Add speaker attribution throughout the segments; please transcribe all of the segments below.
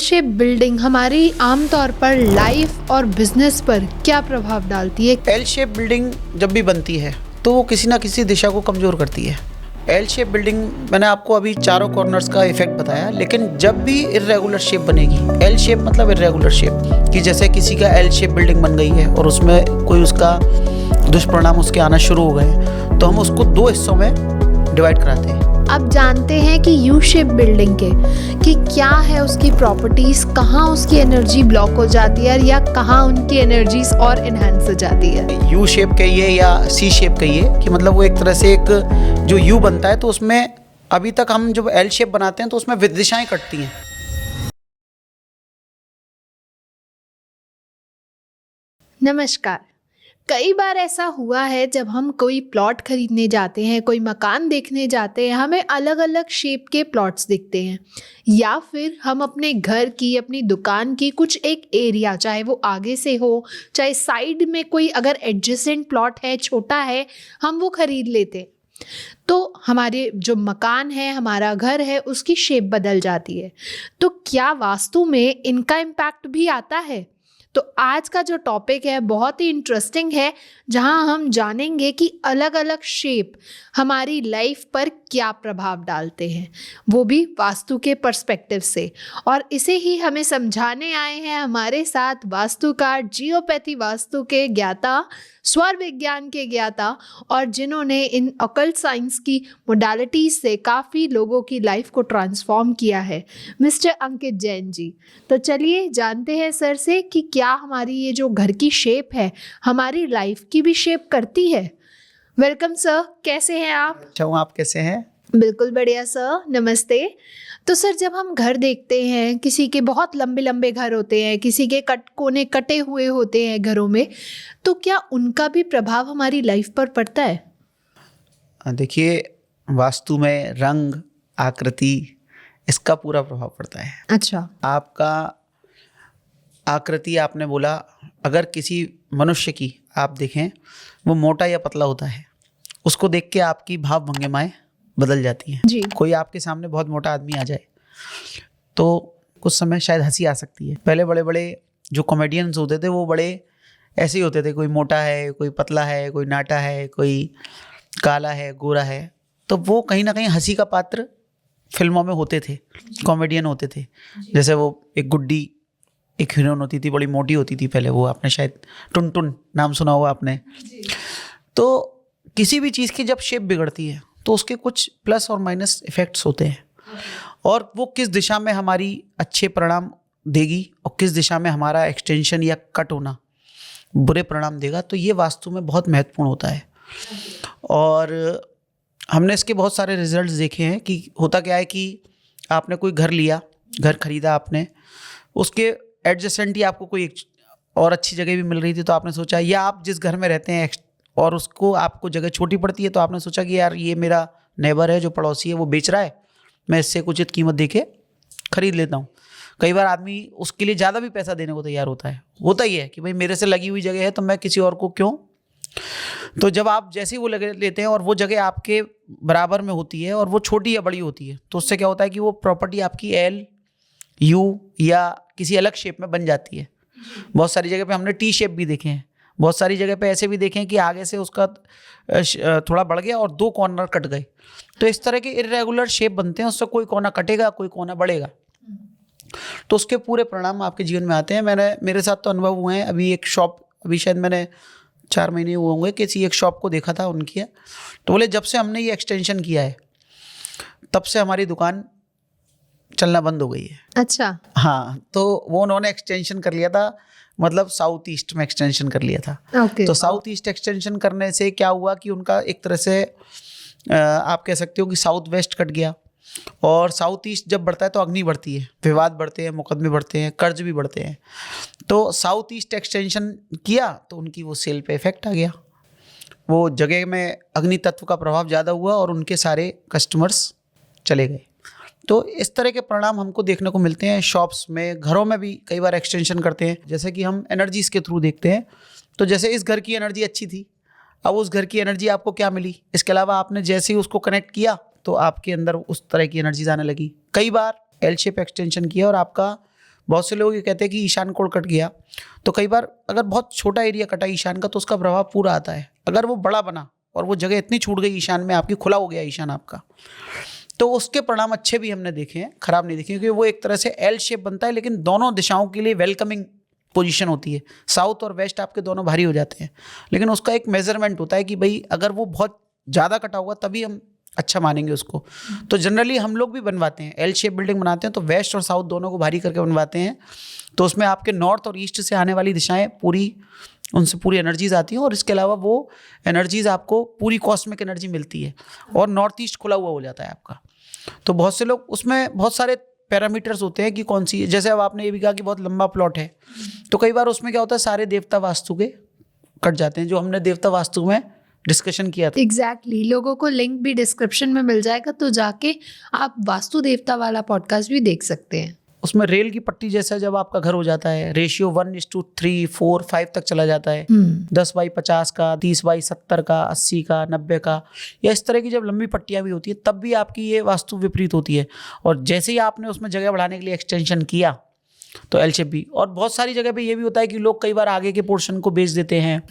Speaker 1: Shape building हमारी आमतौर पर लाइफ और बिजनेस पर क्या प्रभाव डालती है?
Speaker 2: एल शेप बिल्डिंग जब भी बनती है तो वो किसी ना किसी दिशा को कमज़ोर करती है। एल शेप बिल्डिंग मैंने आपको अभी चारों कॉर्नर्स का इफेक्ट बताया, लेकिन जब भी इर्रेगुलर शेप बनेगी, एल शेप मतलब इर्रेगुलर शेप, कि जैसे किसी का एल शेप बिल्डिंग बन गई है और उसमें कोई उसका दुष्परिणाम उसके आना शुरू हो गए, तो हम उसको दो हिस्सों में डिवाइड कराते हैं।
Speaker 1: अब जानते हैं कि यू शेप बिल्डिंग के कि क्या है उसकी प्रॉपर्टीज, कहाँ उसकी एनर्जी ब्लॉक हो जाती है या कहाँ उनकी एनर्जीज और इनहेंस हो जाती है।
Speaker 2: यू शेप कहिए या सी शेप कहिए, कि मतलब वो एक तरह से एक जो यू बनता है तो उसमें अभी तक हम जब एल शेप बनाते हैं तो उसमें दिशाएं कटती हैं।
Speaker 1: नमस्कार। कई बार ऐसा हुआ है जब हम कोई प्लॉट खरीदने जाते हैं, कोई मकान देखने जाते हैं, हमें अलग अलग शेप के प्लॉट्स दिखते हैं, या फिर हम अपने घर की, अपनी दुकान की कुछ एक एरिया, चाहे वो आगे से हो चाहे साइड में कोई अगर एडजेसेंट प्लॉट है, छोटा है, हम वो खरीद लेते हैं, तो हमारे जो मकान है, हमारा घर है, उसकी शेप बदल जाती है। तो क्या वास्तु में इनका इम्पैक्ट भी आता है? तो आज का जो टॉपिक है बहुत ही इंटरेस्टिंग है, जहां हम जानेंगे कि अलग अलग शेप हमारी लाइफ पर क्या प्रभाव डालते हैं, वो भी वास्तु के पर्सपेक्टिव से। और इसे ही हमें समझाने आए हैं हमारे साथ वास्तुकार, जियोपैथी वास्तु के ज्ञाता, स्वर विज्ञान के ज्ञाता, और जिन्होंने इन ऑकल्ट साइंस की मोडालिटीज से काफ़ी लोगों की लाइफ को ट्रांसफॉर्म किया है, मिस्टर अंकित जैन जी। तो चलिए जानते हैं सर से कि क्या हमारी ये जो घर की शेप है हमारी लाइफ की भी शेप करती है। वेलकम सर, कैसे हैं आप?
Speaker 2: अच्छा हूँ, आप कैसे हैं?
Speaker 1: बिल्कुल बढ़िया सर, नमस्ते। तो सर, जब हम घर देखते हैं, किसी के बहुत लंबे लंबे घर होते हैं, किसी के कोने कटे हुए होते हैं घरों में, तो क्या उनका भी प्रभाव हमारी लाइफ पर पड़ता है?
Speaker 2: देखिए, वास्तु में रंग, आकृति, इसका पूरा प्रभाव पड़ता है।
Speaker 1: अच्छा।
Speaker 2: आपका आकृति, आपने बोला, अगर किसी मनुष्य की आप देखें, वो मोटा या पतला होता है, उसको देख के आपकी भाव भंगिमाएं बदल जाती हैं
Speaker 1: जी।
Speaker 2: कोई आपके सामने बहुत मोटा आदमी आ जाए तो कुछ समय शायद हंसी आ सकती है। पहले बड़े बड़े जो कॉमेडियंस होते थे वो बड़े ऐसे ही होते थे, कोई मोटा है, कोई पतला है, कोई नाटा है, कोई काला है, गोरा है, तो वो कहीं ना कहीं हंसी का पात्र फिल्मों में होते थे, कॉमेडियन होते थे। जैसे वो एक गुड्डी, एक हीरोइन होती थी, बड़ी मोटी होती थी पहले, वो आपने शायद टुन नाम सुना हुआ आपने। तो किसी भी चीज़ की जब शेप बिगड़ती है तो उसके कुछ प्लस और माइनस इफेक्ट्स होते हैं, और वो किस दिशा में हमारी अच्छे परिणाम देगी और किस दिशा में हमारा एक्सटेंशन या कट होना बुरे परिणाम देगा, तो ये वास्तु में बहुत महत्वपूर्ण होता है। और हमने इसके बहुत सारे रिजल्ट्स देखे हैं कि होता क्या है कि आपने कोई घर लिया, घर खरीदा आपने, उसके एडजेसेंट ही आपको कोई एक और अच्छी जगह भी मिल रही थी, तो आपने सोचा, या आप जिस घर में रहते हैं और उसको आपको जगह छोटी पड़ती है, तो आपने सोचा कि यार ये मेरा नेबर है, जो पड़ोसी है, वो बेच रहा है, मैं इससे कुछ उचित कीमत देके खरीद लेता हूँ। कई बार आदमी उसके लिए ज़्यादा भी पैसा देने को तैयार होता ही है कि भाई मेरे से लगी हुई जगह है तो मैं किसी और को क्यों। तो जब आप जैसे ही वो लगे लेते हैं और वो जगह आपके बराबर में होती है और वो छोटी या बड़ी होती है, तो उससे क्या होता है कि वो प्रॉपर्टी आपकी एल, यू या किसी अलग शेप में बन जाती है। बहुत सारी जगह पे हमने टी शेप भी देखे हैं, बहुत सारी जगह पे ऐसे भी देखे हैं कि आगे से उसका थोड़ा बढ़ गया और दो कॉर्नर कट गए। तो इस तरह के इर्रेगुलर शेप बनते हैं, उससे कोई कोना कटेगा, कोई कोना बढ़ेगा, तो उसके पूरे परिणाम आपके जीवन में आते हैं। मेरे साथ तो अनुभव हुए हैं। अभी शायद मैंने 4 महीने हुए होंगे, किसी एक शॉप को देखा था उनकी है, तो बोले जब से हमने ये एक्सटेंशन किया है तब से हमारी दुकान चलना बंद हो गई है।
Speaker 1: अच्छा।
Speaker 2: हाँ, तो वो उन्होंने एक्सटेंशन कर लिया था, मतलब साउथ ईस्ट में एक्सटेंशन कर लिया था।
Speaker 1: ओके।
Speaker 2: तो साउथ ईस्ट एक्सटेंशन करने से क्या हुआ कि उनका एक तरह से आप कह सकते हो कि साउथ वेस्ट कट गया, और साउथ ईस्ट जब बढ़ता है तो अग्नि बढ़ती है, विवाद बढ़ते हैं, मुकदमे बढ़ते हैं, कर्ज भी बढ़ते हैं। तो साउथ ईस्ट एक्सटेंशन किया तो उनकी वो सेल पे इफेक्ट आ गया, वो जगह में अग्नि तत्व का प्रभाव ज़्यादा हुआ और उनके सारे कस्टमर्स चले गए। तो इस तरह के परिणाम हमको देखने को मिलते हैं शॉप्स में, घरों में भी कई बार एक्सटेंशन करते हैं, जैसे कि हम एनर्जीज के थ्रू देखते हैं। तो जैसे इस घर की एनर्जी अच्छी थी, अब उस घर की एनर्जी आपको क्या मिली, इसके अलावा आपने जैसे ही उसको कनेक्ट किया तो आपके अंदर उस तरह की एनर्जीज आने लगी। कई बार एल शेप एक्सटेंशन किया और आपका बहुत से लोग ये कहते हैं कि ईशान कोण कट गया, तो कई बार अगर बहुत छोटा एरिया कटा ईशान का तो उसका प्रभाव पूरा आता है। अगर वो बड़ा बना और वो जगह इतनी छूट गई ईशान में आपकी, खुला हो गया ईशान आपका, तो उसके परिणाम अच्छे भी हमने देखे हैं, खराब नहीं देखे, क्योंकि वो एक तरह से एल शेप बनता है, लेकिन दोनों दिशाओं के लिए वेलकमिंग पोजीशन होती है। साउथ और वेस्ट आपके दोनों भारी हो जाते हैं, लेकिन उसका एक मेजरमेंट होता है कि भाई अगर वो बहुत ज़्यादा कटा हुआ तभी हम अच्छा मानेंगे उसको। तो जनरली हम लोग भी बनवाते हैं, एल शेप बिल्डिंग बनाते हैं तो वेस्ट और साउथ दोनों को भारी करके बनवाते हैं। तो उसमें आपके नॉर्थ और ईस्ट से आने वाली दिशाएं पूरी, उनसे पूरी एनर्जीज आती हैं, और इसके अलावा वो एनर्जीज आपको पूरी कॉस्मिक एनर्जी मिलती है, और नॉर्थ ईस्ट खुला हुआ हो जाता है आपका। तो बहुत से लोग, उसमें बहुत सारे पैरामीटर्स होते हैं कि कौन सी, जैसे अब आपने ये भी कहा कि बहुत लंबा प्लॉट है, तो कई बार उसमें क्या होता है सारे देवता वास्तु के कट जाते हैं, जो हमने देवता वास्तु में डिस्कशन किया था।
Speaker 1: एग्जैक्टली लोगों को लिंक भी डिस्क्रिप्शन में मिल जाएगा, तो जाके आप वास्तु देवता वाला पॉडकास्ट भी देख सकते हैं।
Speaker 2: उसमें रेल की पट्टी जैसा जब आपका घर हो जाता है, रेशियो 1:3, 4, 5 तक चला जाता है, 10/50 का, 30/70 का, 80 का, 90 का, या इस तरह की जब लंबी पट्टियां भी होती है तब भी आपकी ये वास्तु विपरीत होती है। और जैसे ही आपने उसमें जगह बढ़ाने के लिए एक्सटेंशन किया तो एल शेप भी। और बहुत सारी जगह पे ये भी होता है कि लोग कई बार आगे के पोर्शन को बेच देते हैं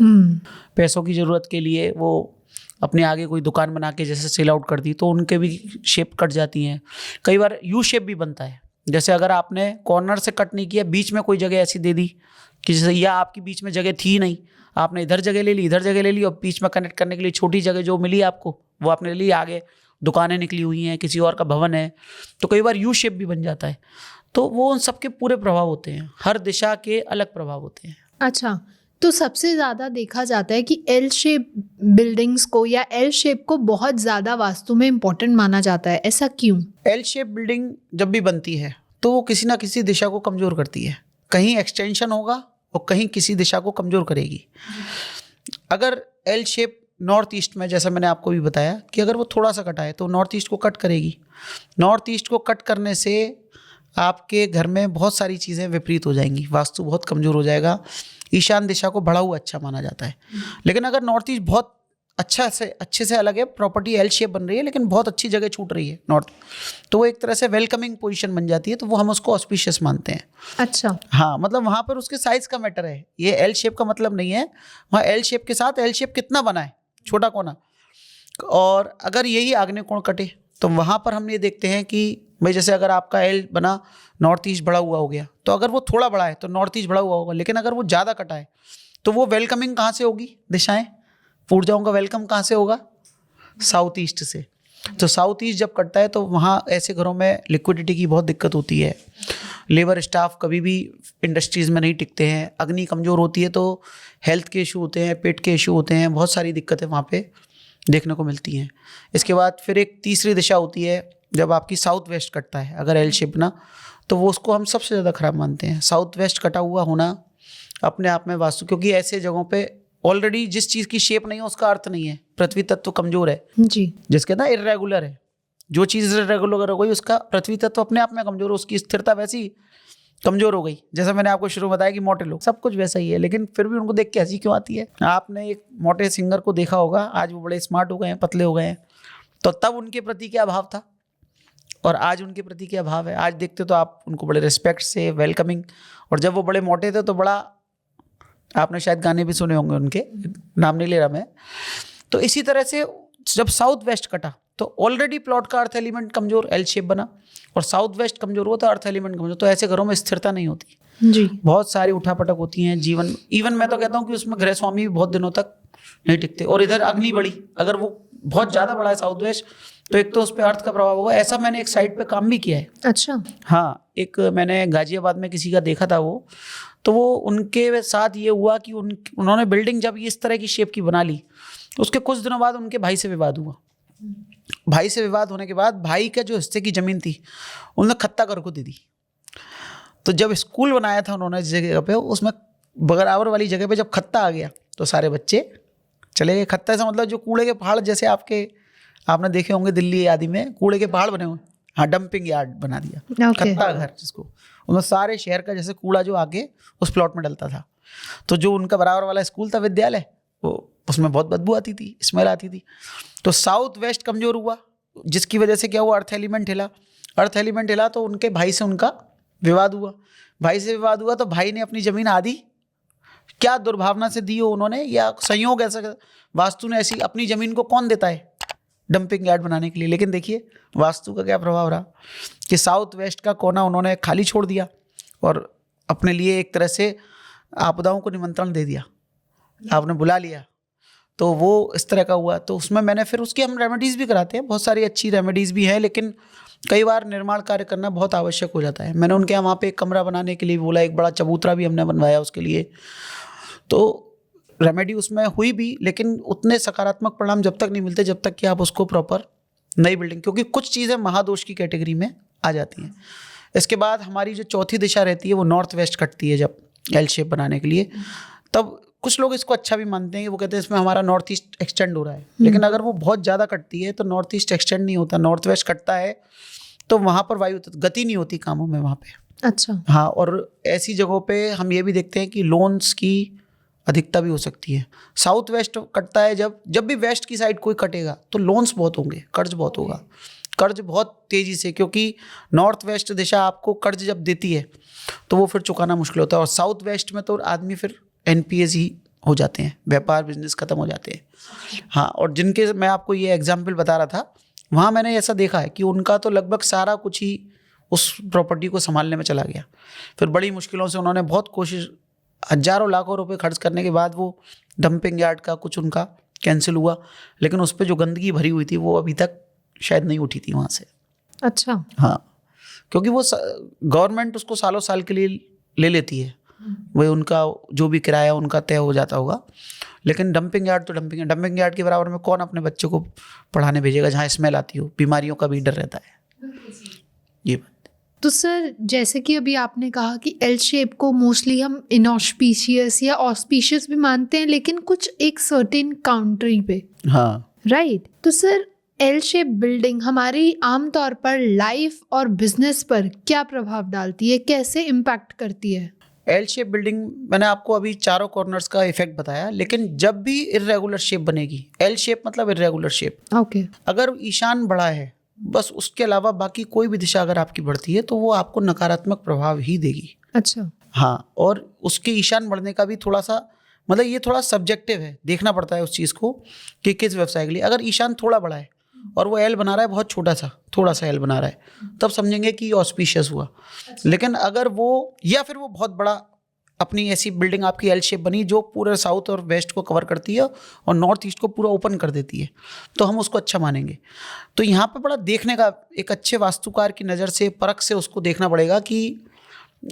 Speaker 2: पैसों की ज़रूरत के लिए, वो अपने आगे कोई दुकान बना के जैसे सेल आउट कर दी, तो उनके भी शेप कट जाती हैं। कई बार यू शेप भी बनता है, जैसे अगर आपने कॉर्नर से कट नहीं किया, बीच में कोई जगह ऐसी दे दी कि जैसे, या आपकी बीच में जगह थी नहीं, आपने इधर जगह ले ली, इधर जगह ले ली, और बीच में कनेक्ट करने के लिए छोटी जगह जो मिली आपको वो आपने ले ली, आगे दुकानें निकली हुई हैं, किसी और का भवन है, तो कई बार यू शेप भी बन जाता है। तो वो उन सबके पूरे प्रभाव होते हैं, हर दिशा के अलग प्रभाव होते हैं।
Speaker 1: अच्छा, तो सबसे ज़्यादा देखा जाता है कि एल शेप बिल्डिंग्स को या एल शेप को बहुत ज़्यादा वास्तु में इम्पोर्टेंट माना जाता है, ऐसा क्यों?
Speaker 2: एल शेप बिल्डिंग जब भी बनती है तो वो किसी ना किसी दिशा को कमज़ोर करती है, कहीं एक्सटेंशन होगा और कहीं किसी दिशा को कमज़ोर करेगी। अगर एल शेप नॉर्थ ईस्ट में, जैसा मैंने आपको भी बताया कि अगर वो थोड़ा सा कटा है तो नॉर्थ ईस्ट को कट करेगी। नॉर्थ ईस्ट को कट करने से आपके घर में बहुत सारी चीज़ें विपरीत हो जाएंगी, वास्तु बहुत कमज़ोर हो जाएगा। ईशान दिशा को बढ़ा हुआ अच्छा माना जाता है, लेकिन अगर नॉर्थ ईस्ट बहुत अच्छे से अलग है, प्रॉपर्टी एल शेप बन रही है लेकिन बहुत अच्छी जगह छूट रही है नॉर्थ, तो वो एक तरह से वेलकमिंग पोजीशन बन जाती है, तो वो हम उसको ऑस्पिशियस मानते हैं।
Speaker 1: अच्छा,
Speaker 2: हाँ, मतलब वहाँ पर उसके साइज का मैटर है, ये एल शेप का मतलब नहीं है। वहाँ एल शेप के साथ एल शेप कितना बना है, छोटा कोना, और अगर यही आग्नेय कोण कटे तो वहाँ पर हम ये देखते हैं कि भाई जैसे अगर आपका एल बना नॉर्थ ईस्ट बढ़ा हुआ हो गया, तो अगर वो थोड़ा बड़ा है तो नॉर्थ ईस्ट बढ़ा हुआ होगा, लेकिन अगर वो ज़्यादा कटा है तो वो वेलकमिंग कहाँ से होगी, दिशाएं, ऊर्जाओं का वेलकम कहाँ से होगा, साउथ ईस्ट से। तो साउथ ईस्ट जब कटता है तो वहाँ ऐसे घरों में लिक्विडिटी की बहुत दिक्कत होती है, लेबर स्टाफ कभी भी इंडस्ट्रीज़ में नहीं टिकते हैं, अग्नि कमज़ोर होती है तो हेल्थ के इशू होते हैं, पेट के इशू होते हैं, बहुत सारी दिक्कतें वहाँ पे देखने को मिलती हैं। इसके बाद फिर एक तीसरी दिशा होती है, जब आपकी साउथ वेस्ट कटता है अगर एल शेप ना, तो वो उसको हम सबसे ज़्यादा खराब मानते हैं। साउथ वेस्ट कटा हुआ होना अपने आप में वास्तु, क्योंकि ऐसे जगहों पे ऑलरेडी जिस चीज़ की शेप नहीं है उसका अर्थ नहीं है, पृथ्वी तत्व कमज़ोर है
Speaker 1: जी,
Speaker 2: जिसके ना इर्रेगुलर है, जो चीज़ इर्रेगुलर हो गई उसका पृथ्वी तत्व अपने आप में कमज़ोर है, उसकी स्थिरता वैसी कमज़ोर हो गई। जैसा मैंने आपको शुरू में बताया कि मोटे लोग, सब कुछ वैसा ही है, लेकिन फिर भी उनको देख के हंसी क्यों आती है। आपने एक मोटे सिंगर को देखा होगा, आज वो बड़े स्मार्ट हो गए हैं, पतले हो गए हैं, तो तब उनके प्रति क्या भाव था और आज उनके प्रति क्या भाव है। आज देखते तो आप उनको बड़े रिस्पेक्ट से, वेलकमिंग, और जब वो बड़े मोटे थे तो बड़ा, आपने शायद गाने भी सुने होंगे उनके, नाम नहीं ले रहा मैं। तो इसी तरह से जब साउथ वेस्ट कटा तो ऑलरेडी प्लॉट का अर्थ एलिमेंट कमजोर, एल शेप बना, और साउथ वेस्ट कमजोर हुआ तो अर्थ एलिमेंट कमजोर, तो ऐसे घरों में स्थिरता नहीं होती
Speaker 1: जी,
Speaker 2: बहुत सारी उठापटक होती हैं जीवन। इवन मैं तो कहता हूँ कि उसमें गृह स्वामी भी बहुत दिनों तक नहीं टिकते। और इधर अग्नि बड़ी, अगर वो बहुत ज़्यादा बड़ा है साउथ वेस्ट, तो एक तो उस पर अर्थ का प्रभाव होगा। ऐसा मैंने एक साइट पे काम भी किया है।
Speaker 1: अच्छा,
Speaker 2: हाँ, एक मैंने गाजियाबाद में किसी का देखा था वो, तो वो उनके साथ ये हुआ कि उन्होंने बिल्डिंग जब इस तरह की शेप की बना ली, उसके कुछ दिनों बाद उनके भाई से विवाद हुआ। भाई से विवाद होने के बाद भाई का जो हिस्से की ज़मीन थी उन्होंने खत्ता घर को दे दी। तो जब स्कूल बनाया था उन्होंने जिस जगह पे, उसमें बराबर वाली जगह पे जब खत्ता आ गया तो सारे बच्चे चले गए। खत्ता ऐसा मतलब जो कूड़े के पहाड़, जैसे आपने देखे होंगे दिल्ली आदि में कूड़े के पहाड़ बने हुए, हाँ, डंपिंग यार्ड बना दिया, खत्ता घर जिसको। उन्होंने सारे शहर का जैसे कूड़ा जो आके उस प्लॉट में डलता था, तो जो उनका बराबर वाला स्कूल था, विद्यालय, वो उसमें बहुत बदबू आती थी, स्मेल आती थी। तो साउथ वेस्ट कमजोर हुआ, जिसकी वजह से क्या हुआ, अर्थ एलिमेंट हिला। अर्थ एलिमेंट हिला तो उनके भाई से उनका विवाद हुआ, भाई से विवाद हुआ, तो भाई ने अपनी ज़मीन आधी क्या दुर्भावना से दी हो उन्होंने, या संयोग ऐसा, वास्तु ने ऐसी अपनी ज़मीन को कौन देता है डंपिंग यार्ड बनाने के लिए। लेकिन देखिए वास्तु का क्या प्रभाव रहा कि साउथ वेस्ट का कोना उन्होंने खाली छोड़ दिया और अपने लिए एक तरह से आपदाओं को निमंत्रण दे दिया, आपने बुला लिया, तो वो इस तरह का हुआ। तो उसमें मैंने फिर उसकी हम रेमेडीज़ भी कराते हैं, बहुत सारी अच्छी रेमेडीज़ भी हैं, लेकिन कई बार निर्माण कार्य करना बहुत आवश्यक हो जाता है। मैंने उनके यहाँ वहाँ पे एक कमरा बनाने के लिए बोला, एक बड़ा चबूतरा भी हमने बनवाया उसके लिए, तो रेमेडी उसमें हुई भी, लेकिन उतने सकारात्मक परिणाम जब तक नहीं मिलते जब तक कि आप उसको प्रॉपर नई बिल्डिंग, क्योंकि कुछ चीज़ें महादोष की कैटेगरी में आ जाती हैं। इसके बाद हमारी जो चौथी दिशा रहती है वो नॉर्थ वेस्ट कटती है जब एल शेप बनाने के लिए, तब कुछ लोग इसको अच्छा भी मानते हैं, वो कहते हैं इसमें हमारा नॉर्थ ईस्ट एक्सटेंड हो रहा है, लेकिन अगर वो बहुत ज़्यादा कटती है तो नॉर्थ ईस्ट एक्सटेंड नहीं होता, नॉर्थ वेस्ट कटता है तो वहाँ पर वायु गति नहीं होती कामों में वहाँ पे।
Speaker 1: अच्छा।
Speaker 2: हाँ, और ऐसी जगहों पे हम ये भी देखते हैं कि लोन्स की अधिकता भी हो सकती है। साउथ वेस्ट कटता है जब भी वेस्ट की साइड कोई कटेगा तो लोन्स बहुत होंगे, कर्ज बहुत होगा, कर्ज बहुत तेज़ी से, क्योंकि नॉर्थ वेस्ट दिशा आपको कर्ज जब देती है तो वो फिर चुकाना मुश्किल होता है, और साउथ वेस्ट में तो आदमी फिर एनपीएस ही हो जाते हैं, व्यापार बिजनेस खत्म हो जाते हैं। हाँ, और जिनके मैं आपको ये एग्जाम्पल बता रहा था वहाँ मैंने ऐसा देखा है कि उनका तो लगभग सारा कुछ ही उस प्रॉपर्टी को संभालने में चला गया। फिर बड़ी मुश्किलों से उन्होंने बहुत कोशिश, हजारों लाखों रुपए खर्च करने के बाद वो डंपिंग यार्ड का कुछ उनका कैंसिल हुआ, लेकिन उस पर जो गंदगी भरी हुई थी वो अभी तक शायद नहीं उठी थी वहाँ से।
Speaker 1: अच्छा।
Speaker 2: हाँ, क्योंकि वो गवर्नमेंट उसको सालों साल के लिए ले लेती है, वही उनका जो भी किराया उनका तय हो जाता होगा, लेकिन डंपिंग यार्ड तो डंपिंग यार्ड के बराबर में कौन अपने बच्चे को पढ़ाने भेजेगा जहाँ स्मेल आती हो, बीमारियों का भी डर रहता है। ये बात।
Speaker 1: तो सर जैसे कि अभी आपने कहा कि एल शेप को मोस्टली हम इनऑस्पिशियस या ऑस्पिशियस भी मानते हैं, लेकिन कुछ एक सर्टेन काउंट्री पे,
Speaker 2: हाँ
Speaker 1: राइट। तो सर एल शेप बिल्डिंग हमारी आमतौर पर लाइफ और बिजनेस पर क्या प्रभाव डालती है, कैसे इम्पैक्ट करती है?
Speaker 2: एल शेप बिल्डिंग मैंने आपको अभी चारों कॉर्नर्स का इफेक्ट बताया, लेकिन जब भी इर्रेगुलर शेप बनेगी, एल शेप मतलब इर्रेगुलर शेप,
Speaker 1: ओके।
Speaker 2: अगर ईशान बड़ा है बस, उसके अलावा बाकी कोई भी दिशा अगर आपकी बढ़ती है तो वो आपको नकारात्मक प्रभाव ही देगी।
Speaker 1: अच्छा।
Speaker 2: हाँ, और उसके ईशान बढ़ने का भी थोड़ा सा मतलब ये थोड़ा सब्जेक्टिव है, देखना पड़ता है उस चीज़ को कि किस व्यवसाय के लिए। अगर ईशान थोड़ा बड़ा है और वो एल बना रहा है बहुत छोटा सा, थोड़ा सा एल बना रहा है, तब समझेंगे कि ऑस्पिशियस हुआ। लेकिन अगर वो, या फिर वो बहुत बड़ा अपनी ऐसी बिल्डिंग आपकी एल शेप बनी जो पूरे साउथ और वेस्ट को कवर करती है और नॉर्थ ईस्ट को पूरा ओपन कर देती है, तो हम उसको अच्छा मानेंगे। तो यहाँ पे बड़ा देखने का, एक अच्छे वास्तुकार की नज़र से, परख से उसको देखना पड़ेगा कि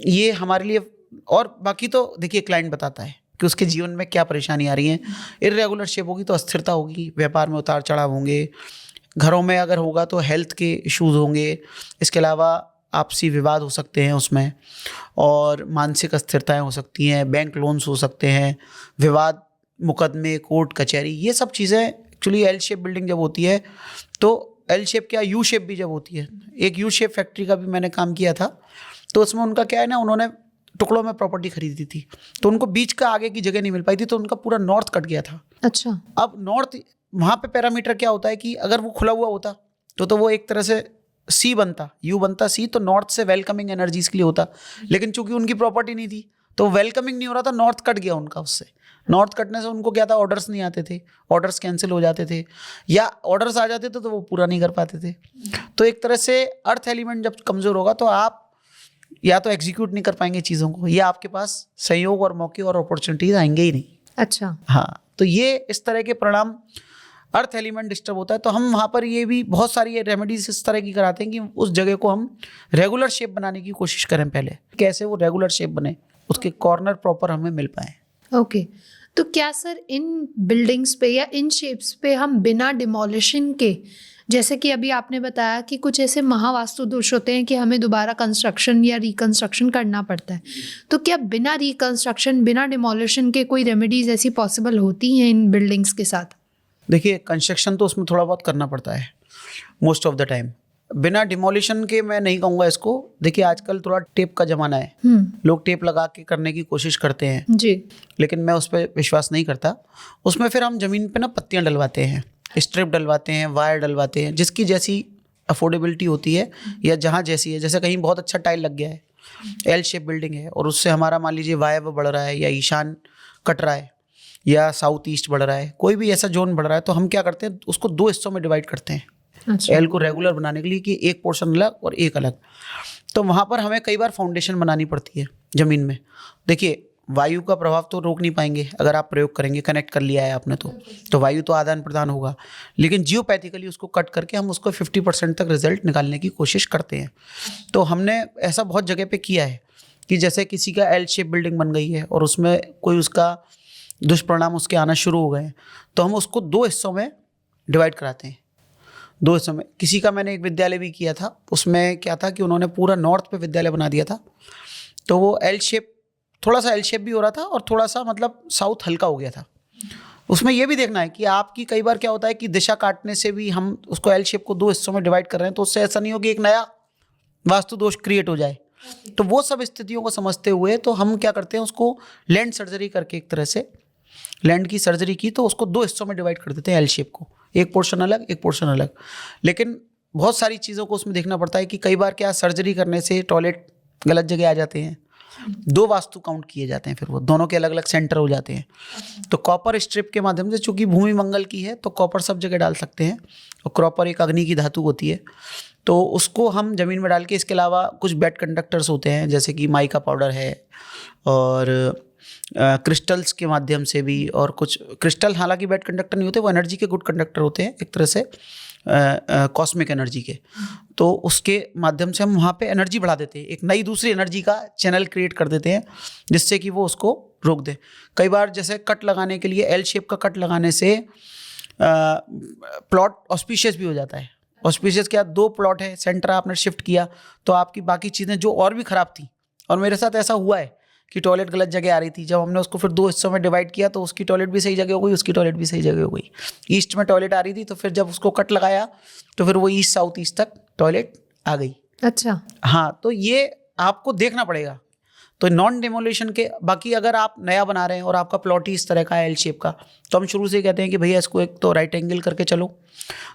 Speaker 2: ये हमारे लिए, और बाकी तो देखिए क्लाइंट बताता है कि उसके जीवन में क्या परेशानी आ रही है। इर्रेगुलर शेप होगी तो अस्थिरता होगी, व्यापार में उतार चढ़ाव होंगे, घरों में अगर होगा तो हेल्थ के इश्यूज होंगे, इसके अलावा आपसी विवाद हो सकते हैं उसमें, और मानसिक अस्थिरताएं हो सकती हैं, बैंक लोन्स हो सकते हैं, विवाद, मुकदमे, कोर्ट कचहरी, ये सब चीज़ें। एक्चुअली एल शेप बिल्डिंग जब होती है तो एल शेप क्या, यू शेप भी जब होती है, एक यू शेप फैक्ट्री का भी मैंने काम किया था, तो उसमें उनका क्या है ना, उन्होंने टुकड़ों में प्रॉपर्टी खरीदी थी, तो उनको बीच का आगे की जगह नहीं मिल पाई थी, तो उनका पूरा नॉर्थ कट गया था।
Speaker 1: अच्छा।
Speaker 2: अब नॉर्थ, वहाँ पे पैरामीटर क्या होता है कि अगर वो खुला हुआ होता तो वो एक तरह से सी बनता, यू बनता सी, तो नॉर्थ से वेलकमिंग एनर्जीज के लिए होता, लेकिन चूंकि उनकी प्रॉपर्टी नहीं थी तो वेलकमिंग नहीं हो रहा था, नॉर्थ कट गया उनका। उससे नॉर्थ कटने से उनको क्या था, ऑर्डर्स नहीं आते थे, ऑर्डर्स कैंसिल हो जाते थे, या ऑर्डर्स आ जाते थे तो वो पूरा नहीं कर पाते थे। तो एक तरह से अर्थ एलिमेंट जब कमज़ोर होगा तो आप या तो एग्जीक्यूट नहीं कर पाएंगे चीज़ों को, या आपके पास सहयोग और मौके और अपॉर्चुनिटीज आएंगे ही नहीं।
Speaker 1: अच्छा।
Speaker 2: हाँ, तो ये इस तरह के परिणाम, अर्थ एलिमेंट डिस्टर्ब होता है, तो हम वहाँ पर ये भी बहुत सारी रेमेडीज इस तरह की कराते हैं कि उस जगह को हम रेगुलर शेप बनाने की कोशिश करें। पहले कैसे वो रेगुलर शेप बने, उसके कॉर्नर प्रॉपर हमें मिल पाए।
Speaker 1: ओके। तो क्या सर इन बिल्डिंग्स पे या इन शेप्स पे हम बिना डिमोलिशन के, जैसे कि अभी आपने बताया कि कुछ ऐसे महावास्तु दोष होते हैं कि हमें दोबारा कंस्ट्रक्शन या रिकंस्ट्रक्शन करना पड़ता है, तो क्या बिना रिकंस्ट्रक्शन, बिना डिमोलिशन के कोई रेमेडीज ऐसी पॉसिबल होती हैं इन बिल्डिंग्स के साथ?
Speaker 2: देखिए, कंस्ट्रक्शन तो उसमें थोड़ा बहुत करना पड़ता है मोस्ट ऑफ द टाइम, बिना डिमोलिशन के मैं नहीं कहूँगा इसको। देखिए, आजकल थोड़ा टेप का ज़माना है, लोग टेप लगा के करने की कोशिश करते हैं
Speaker 1: जी,
Speaker 2: लेकिन मैं उस पर विश्वास नहीं करता। उसमें फिर हम ज़मीन पे ना पत्तियाँ डलवाते हैं, स्ट्रिप डलवाते हैं, वायर डलवाते हैं, जिसकी जैसी अफोर्डेबिलिटी होती है या जहाँ जैसी है। जैसे कहीं बहुत अच्छा टाइल लग गया है एल शेप बिल्डिंग है और उससे हमारा मान लीजिए वायव्य बढ़ रहा है या ईशान कट रहा है या साउथ ईस्ट बढ़ रहा है, कोई भी ऐसा जोन बढ़ रहा है, तो हम क्या करते हैं उसको 2 हिस्सों में डिवाइड करते हैं।
Speaker 1: अच्छा।
Speaker 2: एल को रेगुलर बनाने के लिए कि एक पोर्शन अलग और एक अलग। तो वहाँ पर हमें कई बार फाउंडेशन बनानी पड़ती है ज़मीन में। देखिए वायु का प्रभाव तो रोक नहीं पाएंगे अगर आप प्रयोग करेंगे, कनेक्ट कर लिया है आपने तो वायु तो आदान प्रदान होगा, लेकिन जियोपैथिकली उसको कट करके हम उसको 50% तक रिजल्ट निकालने की कोशिश करते हैं। तो हमने ऐसा बहुत जगह पे किया है कि जैसे किसी का एल शेप बिल्डिंग बन गई है और उसमें कोई उसका दुष्परिणाम उसके आना शुरू हो गए हैं, तो हम उसको 2 हिस्सों में डिवाइड कराते हैं। 2 हिस्सों में, किसी का मैंने एक विद्यालय भी किया था, उसमें क्या था कि उन्होंने पूरा नॉर्थ पे विद्यालय बना दिया था, तो वो एल शेप, थोड़ा सा एल शेप भी हो रहा था और थोड़ा सा मतलब साउथ हल्का हो गया था। उसमें ये भी देखना है कि आपकी कई बार क्या होता है कि दिशा काटने से भी हम उसको एल शेप को 2 हिस्सों में डिवाइड कर रहे हैं, तो उससे ऐसा नहीं हो कि एक नया वास्तु दोष क्रिएट हो जाए। तो वो सब स्थितियों को समझते हुए तो हम क्या करते हैं, उसको लैंड सर्जरी करके, एक तरह से लैंड की सर्जरी की, तो उसको 2 हिस्सों में डिवाइड कर देते हैं एल शेप को, एक पोर्शन अलग एक पोर्शन अलग। लेकिन बहुत सारी चीज़ों को उसमें देखना पड़ता है कि कई बार क्या सर्जरी करने से टॉयलेट गलत जगह आ जाते हैं, 2 वास्तु काउंट किए जाते हैं, फिर वो दोनों के अलग अलग सेंटर हो जाते हैं। तो कॉपर स्ट्रिप के माध्यम से, चूंकि भूमि मंगल की है तो कॉपर सब जगह डाल सकते हैं, और कॉपर एक अग्नि की धातु होती है, तो उसको हम ज़मीन में डाल के, इसके अलावा कुछ बेड कंडक्टर्स होते हैं जैसे कि माइका पाउडर है और क्रिस्टल्स के माध्यम से भी, और कुछ क्रिस्टल हालांकि बेड कंडक्टर नहीं होते, वो एनर्जी के गुड कंडक्टर होते हैं एक तरह से, कॉस्मिक एनर्जी के। तो उसके माध्यम से हम वहाँ पे एनर्जी बढ़ा देते हैं, एक नई दूसरी एनर्जी का चैनल क्रिएट कर देते हैं जिससे कि वो उसको रोक दे। कई बार जैसे कट लगाने के लिए एल शेप का कट लगाने से प्लॉट ऑस्पिशियस भी हो जाता है। ऑस्पिशियस क्या, 2 प्लॉट है, सेंटर आपने शिफ्ट किया तो आपकी बाकी चीज़ें जो और भी ख़राब थी, और मेरे साथ ऐसा हुआ है कि टॉयलेट गलत जगह आ रही थी, जब हमने उसको फिर 2 हिस्सों में डिवाइड किया तो उसकी टॉयलेट भी सही जगह हो गई, उसकी टॉयलेट भी सही जगह हो गई। ईस्ट में टॉयलेट आ रही थी, तो फिर जब उसको कट लगाया तो फिर वो ईस्ट साउथ ईस्ट तक टॉयलेट आ गई।
Speaker 1: अच्छा।
Speaker 2: हाँ, तो ये आपको देखना पड़ेगा। तो नॉन डेमोलिशन के, बाकी अगर आप नया बना रहे हैं और आपका प्लॉट ही इस तरह का है एल शेप का, तो हम शुरू से ही कहते हैं कि भैया इसको एक तो राइट एंगल करके चलो,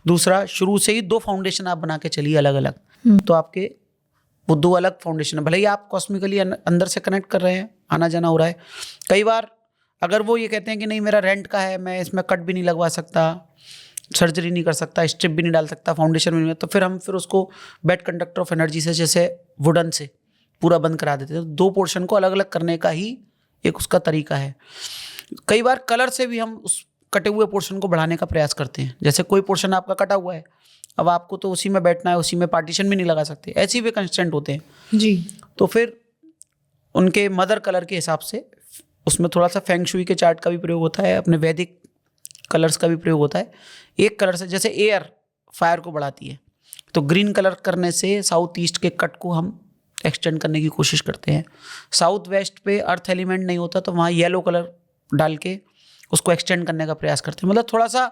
Speaker 2: दूसरा शुरू से ही 2 फाउंडेशन आप बना के चलिए अलग अलग, तो आपके वो 2 अलग फाउंडेशन है। भले ही आप कॉस्मिकली अंदर से कनेक्ट कर रहे हैं, आना जाना हो रहा है। कई बार अगर वो ये कहते हैं कि नहीं मेरा रेंट का है, मैं इसमें कट भी नहीं लगवा सकता, सर्जरी नहीं कर सकता, स्ट्रिप भी नहीं डाल सकता, फाउंडेशन भी नहीं, तो फिर हम उसको बेड कंडक्टर ऑफ एनर्जी से, जैसे वुडन से पूरा बंद करा देते हैं। तो 2 पोर्शन को अलग अलग करने का ही एक उसका तरीका है। कई बार कलर से भी हम उस कटे हुए पोर्शन को बढ़ाने का प्रयास करते हैं। जैसे कोई पोर्शन आपका कटा हुआ है, अब आपको तो उसी में बैठना है, उसी में पार्टीशन भी नहीं लगा सकते, ऐसे भी कंस्ट्रेंट होते हैं
Speaker 1: जी।
Speaker 2: तो फिर उनके मदर कलर के हिसाब से उसमें थोड़ा सा फेंग शुई के चार्ट का भी प्रयोग होता है, अपने वैदिक कलर्स का भी प्रयोग होता है। एक कलर से, जैसे एयर फायर को बढ़ाती है, तो ग्रीन कलर करने से साउथ ईस्ट के कट को हम एक्सटेंड करने की कोशिश करते हैं। साउथ वेस्ट पे अर्थ एलिमेंट नहीं होता तो वहाँ येलो कलर डाल के उसको एक्सटेंड करने का प्रयास करते हैं। मतलब थोड़ा सा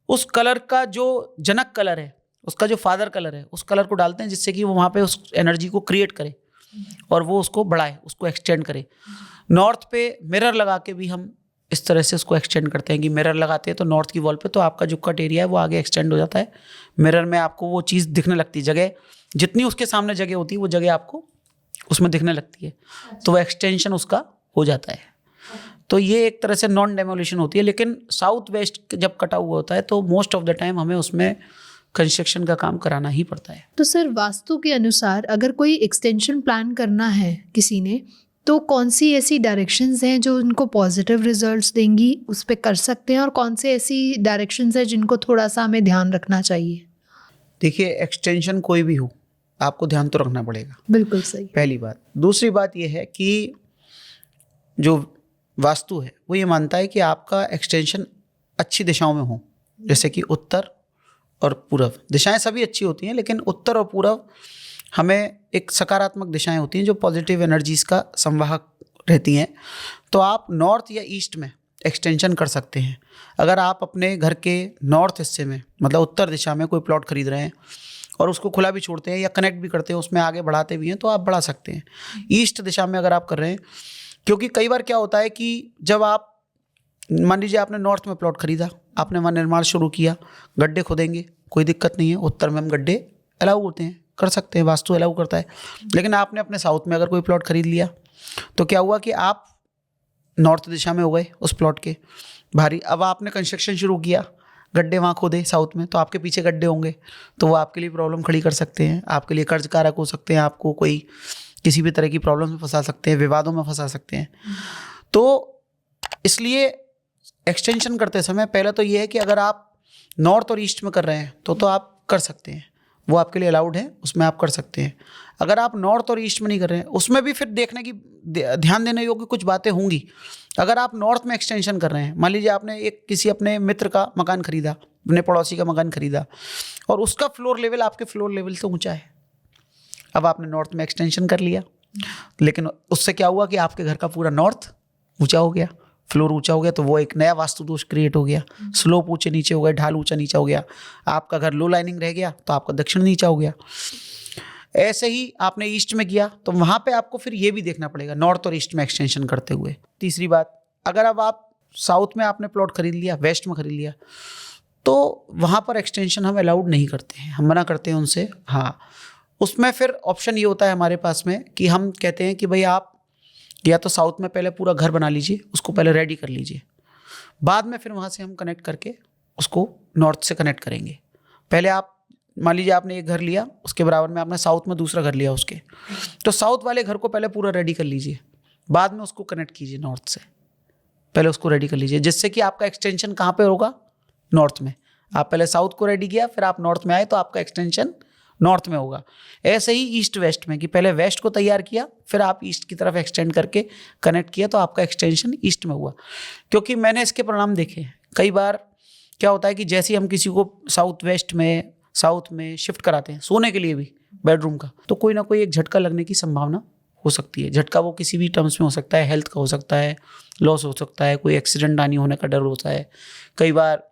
Speaker 2: उस कलर का जो जनक कलर है, उसका जो फादर कलर है, उस कलर को डालते हैं जिससे कि वो वहाँ पे उस एनर्जी को क्रिएट करे और वो उसको बढ़ाए, उसको एक्सटेंड करे। नॉर्थ पे मिरर लगा के भी हम इस तरह से उसको एक्सटेंड करते हैं कि मिरर लगाते हैं तो नॉर्थ की वॉल पे तो आपका जो कट एरिया है वो आगे एक्सटेंड हो जाता है। मिरर में आपको वो चीज़ दिखने लगती है, जगह जितनी उसके सामने जगह होती है वो जगह आपको उसमें दिखने लगती है, तो वो एक्सटेंशन उसका हो जाता है। तो ये एक तरह से नॉन डेमोलिशन होती है। लेकिन साउथ वेस्ट जब कटा हुआ होता है तो मोस्ट ऑफ द टाइम हमें उसमें कंस्ट्रक्शन का काम कराना ही पड़ता है।
Speaker 1: तो सर वास्तु के अनुसार अगर कोई एक्सटेंशन प्लान करना है किसी ने, तो कौन सी ऐसी डायरेक्शंस हैं जो उनको पॉजिटिव रिजल्ट्स देंगी, उस पर कर सकते हैं, और कौन से ऐसी डायरेक्शंस हैं जिनको थोड़ा सा हमें ध्यान रखना चाहिए?
Speaker 2: देखिए, एक्सटेंशन कोई भी हो आपको ध्यान तो रखना पड़ेगा।
Speaker 1: बिल्कुल सही।
Speaker 2: पहली बात। दूसरी बात यह है कि जो वास्तु है वो ये मानता है कि आपका एक्सटेंशन अच्छी दिशाओं में हो, जैसे कि उत्तर और पूर्व। दिशाएं सभी अच्छी होती हैं, लेकिन उत्तर और पूर्व हमें एक सकारात्मक दिशाएं होती हैं जो पॉजिटिव एनर्जीज का संवाहक रहती हैं। तो आप नॉर्थ या ईस्ट में एक्सटेंशन कर सकते हैं। अगर आप अपने घर के नॉर्थ हिस्से में, मतलब उत्तर दिशा में कोई प्लॉट खरीद रहे हैं और उसको खुला भी छोड़ते हैं या कनेक्ट भी करते हैं, उसमें आगे बढ़ाते भी हैं, तो आप बढ़ा सकते हैं। ईस्ट दिशा में अगर आप कर रहे हैं, क्योंकि कई बार क्या होता है कि जब आप, मान लीजिए आपने नॉर्थ में प्लॉट खरीदा, आपने वहाँ निर्माण शुरू किया, गड्ढे खोदेंगे, कोई दिक्कत नहीं है, उत्तर में हम गड्ढे अलाउ होते हैं, कर सकते हैं, वास्तु अलाउ करता है। लेकिन आपने अपने साउथ में अगर कोई प्लॉट खरीद लिया तो क्या हुआ कि आप नॉर्थ दिशा में हो गए उस प्लॉट के भारी। अब आपने कंस्ट्रक्शन शुरू किया, गड्ढे वहाँ खोदे साउथ में, तो आपके पीछे गड्ढे होंगे, तो वो आपके लिए प्रॉब्लम खड़ी कर सकते हैं, आपके लिए कर्ज कारक हो सकते हैं, आपको कोई किसी भी तरह की प्रॉब्लम में फंसा सकते हैं, विवादों में फंसा सकते हैं। तो इसलिए एक्सटेंशन करते समय पहले तो ये है कि अगर आप नॉर्थ और ईस्ट में कर रहे हैं तो आप कर सकते हैं, वो आपके लिए अलाउड है, उसमें आप कर सकते हैं। अगर आप नॉर्थ और ईस्ट में नहीं कर रहे हैं, उसमें भी फिर देखने की ध्यान देने योग्य कुछ बातें होंगी। अगर आप नॉर्थ में एक्सटेंशन कर रहे हैं, मान लीजिए आपने किसी अपने मित्र का मकान खरीदा, अपने पड़ोसी का मकान खरीदा, और उसका फ्लोर लेवल आपके फ्लोर लेवल से ऊंचा है। अब आपने नॉर्थ में एक्सटेंशन कर लिया, लेकिन उससे क्या हुआ कि आपके घर का पूरा नॉर्थ ऊंचा हो गया, फ्लोर ऊंचा हो गया, तो वो एक नया वास्तु दोष क्रिएट हो गया। स्लोप ऊंचे नीचे हो गए, ढाल ऊंचा नीचा हो गया, आपका घर लो लाइनिंग रह गया तो आपका दक्षिण नीचा हो गया। ऐसे ही आपने ईस्ट में किया तो वहाँ पे आपको फिर ये भी देखना पड़ेगा नॉर्थ और ईस्ट में एक्सटेंशन करते हुए। तीसरी बात, अगर अब आप साउथ में आपने प्लॉट खरीद लिया, वेस्ट में खरीद लिया, तो वहाँ पर एक्सटेंशन हम अलाउड नहीं करते हैं, हम मना करते हैं उनसे। हाँ, उसमें फिर ऑप्शन ये होता है हमारे पास में कि हम कहते हैं कि भाई आप या तो साउथ में पहले पूरा घर बना लीजिए, उसको पहले रेडी कर लीजिए, बाद में फिर वहाँ से हम कनेक्ट करके उसको नॉर्थ से कनेक्ट करेंगे। पहले आप मान लीजिए आपने एक घर लिया, उसके बराबर में आपने साउथ में दूसरा घर लिया उसके, तो साउथ वाले घर को पहले पूरा रेडी कर लीजिए, बाद में उसको कनेक्ट कीजिए नॉर्थ से। पहले उसको रेडी कर लीजिए, जिससे कि आपका एक्सटेंशन कहाँ पे होगा, नॉर्थ में। आप पहले साउथ को रेडी किया, फिर आप नॉर्थ में आए तो आपका एक्सटेंशन नॉर्थ में होगा। ऐसे ही ईस्ट वेस्ट में कि पहले वेस्ट को तैयार किया, फिर आप ईस्ट की तरफ एक्सटेंड करके कनेक्ट किया तो आपका एक्सटेंशन ईस्ट में हुआ। क्योंकि मैंने इसके परिणाम देखे हैं। कई बार क्या होता है कि जैसे ही हम किसी को साउथ में शिफ्ट कराते हैं सोने के लिए भी बेडरूम का, तो कोई ना कोई एक झटका लगने की संभावना हो सकती है। झटका वो किसी भी टर्म्स में हो सकता है, हेल्थ का हो सकता है, लॉस हो सकता है, कोई एक्सीडेंट आनी होने का डर होता है, कई बार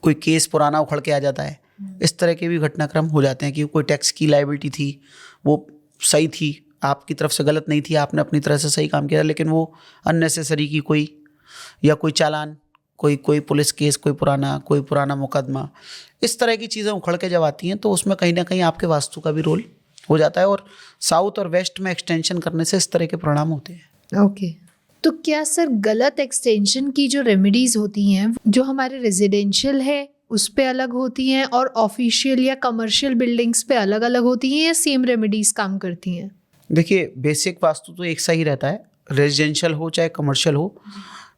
Speaker 2: कोई केस पुराना उखड़ के आ जाता है। इस तरह के भी घटनाक्रम हो जाते हैं कि कोई टैक्स की लायबिलिटी थी, वो सही थी, आपकी तरफ से गलत नहीं थी, आपने अपनी तरह से सही काम किया, लेकिन वो अननेसेसरी की कोई चालान, कोई पुलिस केस, कोई पुराना मुकदमा, इस तरह की चीज़ें उखड़ के जब आती हैं तो उसमें कहीं ना कहीं आपके वास्तु का भी रोल हो जाता है। और साउथ और वेस्ट में एक्सटेंशन करने से इस तरह के परिणाम होते हैं।
Speaker 1: ओके, तो क्या सर गलत एक्सटेंशन की जो रेमेडीज होती हैं जो हमारे रेजिडेंशियल है उस पे अलग होती हैं और ऑफिशियल या कमर्शियल बिल्डिंग्स पे अलग अलग होती हैं, या सेम रेमेडीज काम करती हैं?
Speaker 2: देखिए, बेसिक वास्तु तो एक सा ही रहता है, रेजिडेंशियल हो चाहे कमर्शियल हो।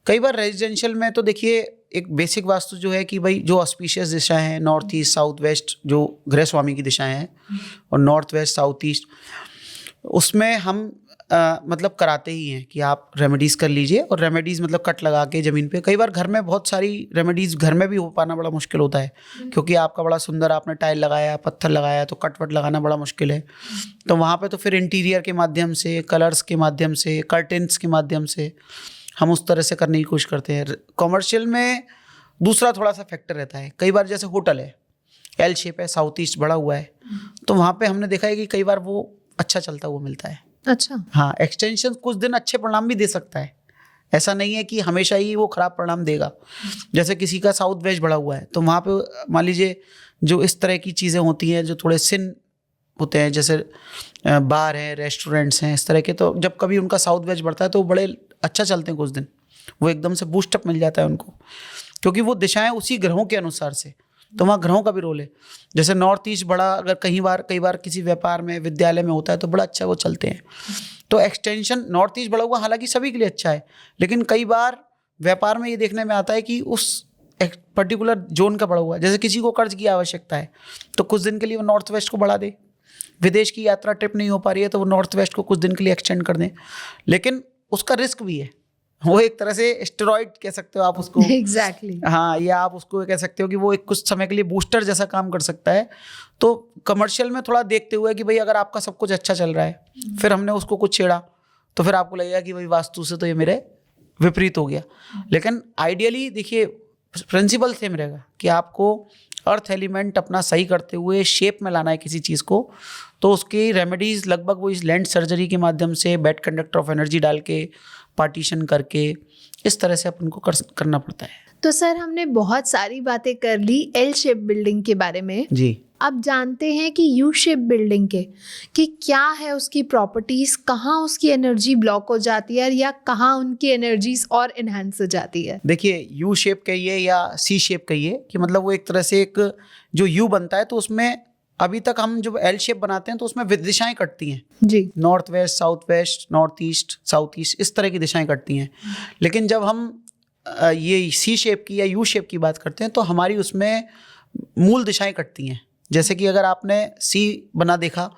Speaker 2: कई बार रेजिडेंशियल में तो देखिए एक बेसिक वास्तु जो है कि भाई जो ऑस्पिशियस दिशा है, नॉर्थ ईस्ट साउथ वेस्ट, जो गृह स्वामी की दिशाएं हैं, और नॉर्थ वेस्ट साउथ ईस्ट, उसमें हम मतलब कराते ही हैं कि आप रेमेडीज़ कर लीजिए। और रेमेडीज़ मतलब कट लगा के ज़मीन पे, कई बार घर में बहुत सारी रेमेडीज़ घर में भी हो पाना बड़ा मुश्किल होता है, क्योंकि आपका बड़ा सुंदर आपने टाइल लगाया, पत्थर लगाया, तो कट वट लगाना बड़ा मुश्किल है। तो वहाँ पे तो फिर इंटीरियर के माध्यम से, कलर्स के माध्यम से, कर्टेंस के माध्यम से हम उस तरह से करने की कोशिश करते हैं। कमर्शियल में दूसरा थोड़ा सा फैक्टर रहता है। कई बार जैसे होटल है, एल शेप है, साउथ ईस्ट बढ़ा हुआ है, तो वहाँ पे हमने देखा है कि कई बार वो अच्छा चलता हुआ मिलता है।
Speaker 1: अच्छा,
Speaker 2: हाँ, एक्सटेंशन कुछ दिन अच्छे परिणाम भी दे सकता है, ऐसा नहीं है कि हमेशा ही वो खराब परिणाम देगा। जैसे किसी का साउथ वेस्ट बढ़ा हुआ है, तो वहाँ पे मान लीजिए जो इस तरह की चीज़ें होती हैं जो थोड़े सिन होते हैं, जैसे बार हैं, रेस्टोरेंट्स हैं, इस तरह के, तो जब कभी उनका साउथ वेस्ट बढ़ता है तो वो बड़े अच्छा चलते हैं कुछ दिन, वो एकदम से बूस्टअप मिल जाता है उनको, क्योंकि वो दिशाएं उसी ग्रहों के अनुसार से। तो वहाँ ग्रहों का भी रोल है। जैसे नॉर्थ ईस्ट बड़ा अगर कई बार किसी व्यापार में, विद्यालय में होता है तो बड़ा अच्छा वो चलते हैं। तो एक्सटेंशन नॉर्थ ईस्ट बढ़ा हुआ हालांकि सभी के लिए अच्छा है, लेकिन कई बार व्यापार में ये देखने में आता है कि उस एक पर्टिकुलर जोन का बढ़ा हुआ, जैसे किसी को कर्ज की आवश्यकता है तो कुछ दिन के लिए वो नॉर्थ वेस्ट को बढ़ा दे, विदेश की यात्रा ट्रिप नहीं हो पा रही है तो वो नॉर्थ वेस्ट को कुछ दिन के लिए एक्सटेंड कर दें, लेकिन उसका रिस्क भी है। वो एक तरह से स्टेरॉइड कह सकते हो आप उसको।
Speaker 1: एग्जैक्टली।
Speaker 2: हाँ, या आप उसको कह सकते हो कि वो एक कुछ समय के लिए बूस्टर जैसा काम कर सकता है। तो कमर्शियल में थोड़ा देखते हुए कि भाई अगर आपका सब कुछ अच्छा चल रहा है, फिर हमने उसको कुछ छेड़ा, तो फिर आपको लगेगा कि भाई वास्तु से तो ये मेरे विपरीत हो गया। लेकिन आइडियली देखिए प्रिंसिपल सेम रहेगा कि आपको अर्थ एलिमेंट अपना सही करते हुए शेप में लाना है किसी चीज़ को, तो उसकी रेमेडीज़ लगभग वो इस लैंड सर्जरी के माध्यम से बेड कंडक्टर ऑफ एनर्जी डाल के, पार्टीशन करके, इस तरह से अपन को करना पड़ता है।
Speaker 1: तो सर हमने बहुत सारी बातें कर ली एल शेप बिल्डिंग के बारे में
Speaker 2: जी।
Speaker 1: अब जानते हैं कि यू शेप बिल्डिंग के कि क्या है उसकी प्रॉपर्टीज़, कहाँ उसकी एनर्जी ब्लॉक हो जाती है या कहाँ उनकी एनर्जीज और इन्हांस हो जाती है।
Speaker 2: देखिए, यू शेप कहिए या सी शेप कहिए कि मतलब वो एक तरह से एक जो यू बनता है तो उसमें अभी तक हम जब एल शेप बनाते हैं तो उसमें दिशाएं कटती हैं
Speaker 1: जी।
Speaker 2: North west, south west, north east, south east, इस तरह की दिशाएं कटती हैं। लेकिन जब हम ये सी शेप की या यू शेप की बात करते हैं तो हमारी उसमें मूल दिशाएं कटती हैं। जैसे कि अगर आपने सी बना देखा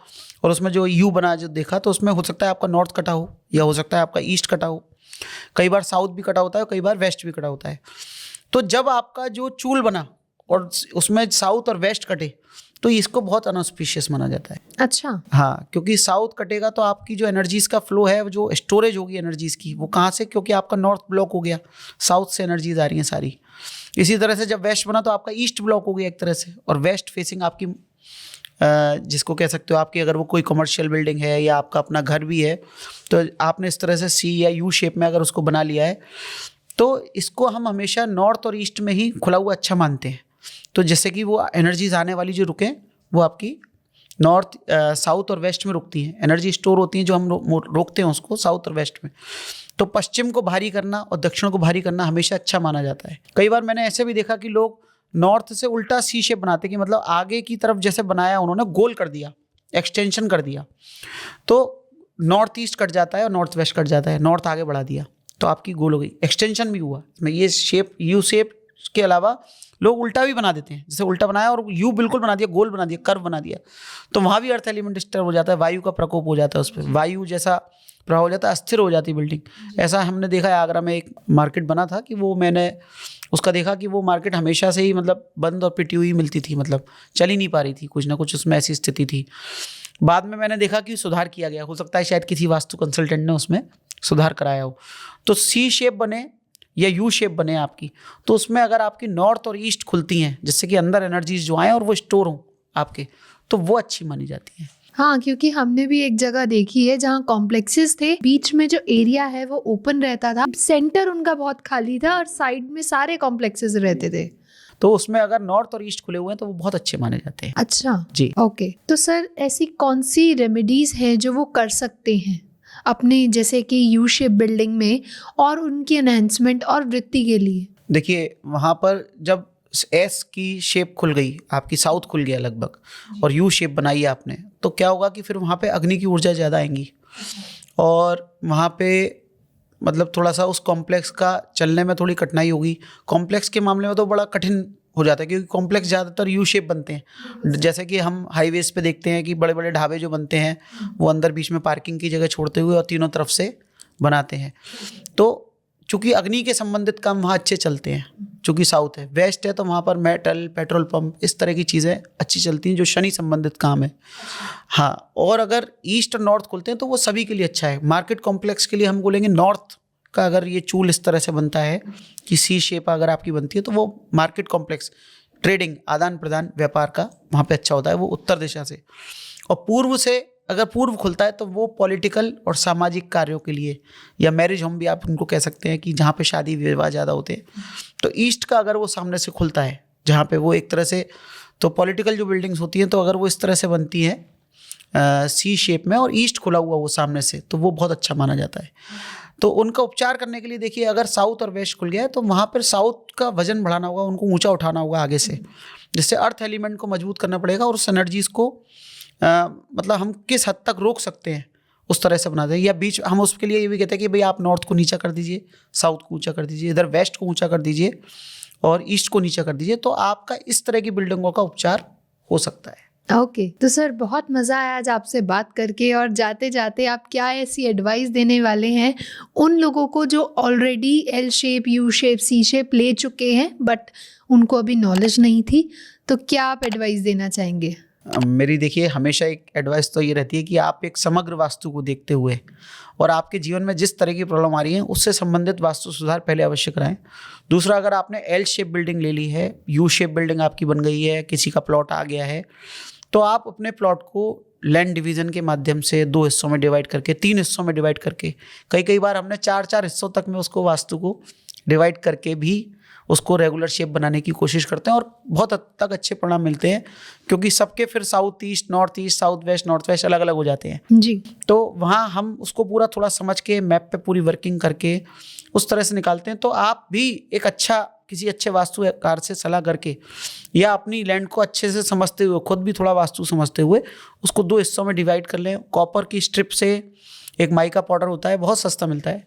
Speaker 2: और उसमें जो यू बना जो देखा तो उसमें हो सकता है आपका नॉर्थ कटा हो या हो सकता है आपका ईस्ट कटा हो, कई बार साउथ भी कटा होता है, कई बार वेस्ट भी कटा होता है। तो जब आपका जो चूल बना और उसमें साउथ और वेस्ट कटे तो इसको बहुत अनऑस्पिशियस माना जाता है।
Speaker 1: अच्छा।
Speaker 2: हाँ, क्योंकि साउथ कटेगा तो आपकी जो एनर्जीज का फ्लो है, जो स्टोरेज होगी एनर्जीज की, वो कहाँ से, क्योंकि आपका नॉर्थ ब्लॉक हो गया, साउथ से एनर्जीज आ रही हैं सारी। इसी तरह से जब वेस्ट बना तो आपका ईस्ट ब्लॉक हो गया एक तरह से, और वेस्ट फेसिंग आपकी जिसको कह सकते हो आपकी, अगर वो कोई कमर्शियल बिल्डिंग है या आपका अपना घर भी है तो आपने इस तरह से सी या यू शेप में अगर उसको बना लिया है तो इसको हम हमेशा नॉर्थ और ईस्ट में ही खुला हुआ अच्छा मानते हैं। तो जैसे कि वो एनर्जीज आने वाली जो रुकें वो आपकी नॉर्थ, साउथ और वेस्ट में रुकती हैं, एनर्जी स्टोर होती हैं जो हम रोकते हैं उसको साउथ और वेस्ट में। तो पश्चिम को भारी करना और दक्षिण को भारी करना हमेशा अच्छा माना जाता है। कई बार मैंने ऐसे भी देखा कि लोग नॉर्थ से उल्टा सी शेप बनाते कि मतलब आगे की तरफ जैसे बनाया उन्होंने गोल कर दिया, एक्सटेंशन कर दिया, तो नॉर्थ ईस्ट कट जाता है और नॉर्थ वेस्ट कट जाता है, नॉर्थ आगे बढ़ा दिया तो आपकी गोल हो गई, एक्सटेंशन भी हुआ। इसमें ये शेप यू शेप के अलावा लोग उल्टा भी बना देते हैं, जैसे उल्टा बनाया और यू बिल्कुल बना दिया, गोल बना दिया, कर्व बना दिया, तो वहाँ भी अर्थ एलिमेंट डिस्टर्ब हो जाता है, वायु का प्रकोप हो जाता है उस पर, वायु जैसा प्रभाव हो जाता है, अस्थिर हो जाती है बिल्डिंग। ऐसा हमने देखा है, आगरा में एक मार्केट बना था कि वो मैंने उसका देखा कि वो मार्केट हमेशा से ही मतलब बंद और पिटी हुई मिलती थी, मतलब चल ही नहीं पा रही थी, कुछ ना कुछ उसमें ऐसी स्थिति थी। बाद में मैंने देखा कि सुधार किया गया, हो सकता है शायद किसी वास्तु कंसल्टेंट ने उसमें सुधार कराया हो। तो सी शेप बने या यू शेप बने आपकी, तो उसमें अगर आपकी नॉर्थ और ईस्ट खुलती हैं जिससे कि अंदर एनर्जीज जो आए और वो स्टोर हों आपके, तो वो अच्छी मानी जाती है।
Speaker 1: हाँ, क्योंकि हमने भी एक जगह देखी है जहाँ कॉम्प्लेक्सेस थे, बीच में जो एरिया है वो ओपन रहता था, सेंटर उनका बहुत खाली था और साइड में सारे कॉम्प्लेक्सेस रहते थे।
Speaker 2: तो उसमें अगर नॉर्थ और ईस्ट खुले हुए हैं तो वो बहुत अच्छे माने जाते हैं।
Speaker 1: अच्छा
Speaker 2: जी।
Speaker 1: ओके, तो सर ऐसी कौन सी रेमेडीज है जो वो कर सकते हैं अपने जैसे कि यू शेप बिल्डिंग में और उनकी एनहांसमेंट और वृद्धि के लिए?
Speaker 2: देखिए, वहाँ पर जब एस की शेप खुल गई आपकी, साउथ खुल गया लगभग, और यू शेप बनाई आपने, तो क्या होगा कि फिर वहाँ पे अग्नि की ऊर्जा ज़्यादा आएंगी और वहाँ पे मतलब थोड़ा सा उस कॉम्प्लेक्स का चलने में थोड़ी कठिनाई होगी। कॉम्प्लेक्स के मामले में तो बड़ा कठिन हो जाता है क्योंकि कॉम्प्लेक्स ज़्यादातर यू शेप बनते हैं। जैसे कि हम हाईवेज पे देखते हैं कि बड़े बड़े ढाबे जो बनते हैं वो अंदर बीच में पार्किंग की जगह छोड़ते हुए और तीनों तरफ से बनाते हैं। तो चूँकि अग्नि के संबंधित काम वहाँ अच्छे चलते हैं, चूँकि साउथ है, वेस्ट है तो वहाँ पर मेटल, पेट्रोल पंप, इस तरह की चीज़ें अच्छी चलती हैं जो शनि संबंधित काम है। हाँ, और अगर ईस्ट और नॉर्थ खुलते हैं तो वो सभी के लिए अच्छा है। मार्केट कॉम्प्लेक्स के लिए हम बोलेंगे नॉर्थ का अगर ये चूल इस तरह से बनता है कि सी शेप अगर आपकी बनती है तो वो मार्केट कॉम्प्लेक्स, ट्रेडिंग, आदान प्रदान, व्यापार का वहाँ पे अच्छा होता है, वो उत्तर दिशा से। और पूर्व से अगर पूर्व खुलता है तो वो पॉलिटिकल और सामाजिक कार्यों के लिए, या मैरिज होम भी आप उनको कह सकते हैं कि जहाँ पे शादी विवाह ज़्यादा होते हैं। तो ईस्ट का अगर वो सामने से खुलता है जहाँ पे वो एक तरह से, तो पॉलिटिकल जो बिल्डिंग्स होती हैं तो अगर वो इस तरह से बनती हैं सी शेप में और ईस्ट खुला हुआ वो सामने से, तो वो बहुत अच्छा माना जाता है। तो उनका उपचार करने के लिए देखिए, अगर साउथ और वेस्ट खुल गया है तो वहाँ पर साउथ का वजन बढ़ाना होगा, उनको ऊंचा उठाना होगा आगे से, जिससे अर्थ एलिमेंट को मजबूत करना पड़ेगा और उस एनर्जीज को मतलब हम किस हद तक रोक सकते हैं उस तरह से बनाते हैं। या बीच हम उसके लिए ये भी कहते हैं कि भाई आप नॉर्थ को नीचा कर दीजिए, साउथ को ऊंचा कर दीजिए, इधर वेस्ट को ऊंचा कर दीजिए और ईस्ट को नीचा कर दीजिए, तो आपका इस तरह की बिल्डिंगों का उपचार हो सकता है।
Speaker 1: ओके तो सर बहुत मज़ा आया आज आपसे बात करके, और जाते जाते आप क्या ऐसी एडवाइस देने वाले हैं उन लोगों को जो already L shape, U shape, C shape ले चुके हैं बट उनको अभी नॉलेज नहीं थी, तो क्या आप एडवाइस देना चाहेंगे?
Speaker 2: मेरी देखिए हमेशा एक एडवाइस तो ये रहती है कि आप एक समग्र वास्तु को देखते हुए और आपके जीवन में जिस तरह की प्रॉब्लम आ रही है उससे संबंधित वास्तु सुधार पहले अवश्य कराएं। दूसरा, अगर आपने एल शेप बिल्डिंग ले ली है, यू शेप बिल्डिंग आपकी बन गई है, किसी का प्लॉट आ गया है, तो आप अपने प्लॉट को लैंड डिवीज़न के माध्यम से 2 हिस्सों में डिवाइड करके, 3 हिस्सों में डिवाइड करके, कई बार हमने 4-4 हिस्सों तक में उसको वास्तु को डिवाइड करके भी उसको रेगुलर शेप बनाने की कोशिश करते हैं और बहुत हद तक अच्छे परिणाम मिलते हैं, क्योंकि सबके फिर south east, north east, south west, north west अलग अलग हो जाते हैं।
Speaker 1: जी।
Speaker 2: तो वहाँ हम उसको पूरा थोड़ा समझ के मैप पे पूरी वर्किंग करके उस तरह से निकालते हैं। तो आप भी एक अच्छा किसी अच्छे वास्तुकार से सलाह करके या अपनी लैंड को अच्छे से समझते हुए, खुद भी थोड़ा वास्तु समझते हुए, उसको 2 हिस्सों में डिवाइड कर लें। कॉपर की स्ट्रिप से एक माइका पाउडर होता है, बहुत सस्ता मिलता है,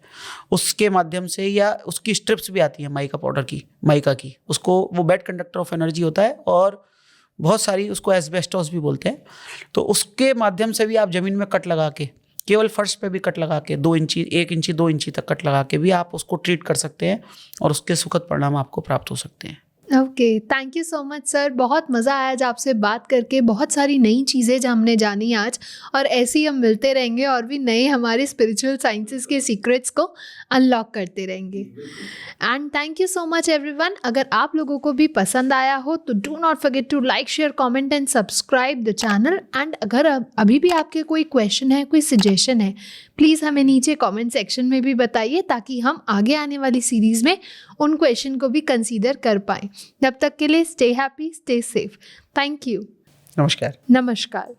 Speaker 2: उसके माध्यम से, या उसकी स्ट्रिप्स भी आती है माइका पाउडर की, माइका की, उसको वो बेड कंडक्टर ऑफ एनर्जी होता है और बहुत सारी उसको एस्बेस्टोस भी बोलते हैं। तो उसके माध्यम से भी आप ज़मीन में कट लगा के, केवल फर्श पे भी कट लगा के 2 इंची, 1 इंची, 2 इंची तक कट लगा के भी आप उसको ट्रीट कर सकते हैं और उसके सुखद परिणाम आपको प्राप्त हो सकते हैं।
Speaker 1: Okay, thank you so much sir. बहुत मज़ा आया आज आपसे बात करके, बहुत सारी नई चीज़ें जो हमने जानी आज, और ऐसे ही हम मिलते रहेंगे और भी नए हमारे स्पिरिचुअल साइंसेस के सीक्रेट्स को अनलॉक करते रहेंगे। And thank you so much everyone. अगर आप लोगों को भी पसंद आया हो तो do not forget to like, share, comment and subscribe the channel. And अगर अभी भी आपके कोई क्वेश्चन है, कोई सजेशन है, प्लीज़ हमें नीचे कमेंट सेक्शन में भी बताइए, ताकि हम आगे आने वाली सीरीज़ में उन क्वेश्चन को भी कंसीडर कर पाएँ। तब तक के लिए stay happy, stay safe. Thank you.
Speaker 2: नमस्कार।
Speaker 1: नमस्कार।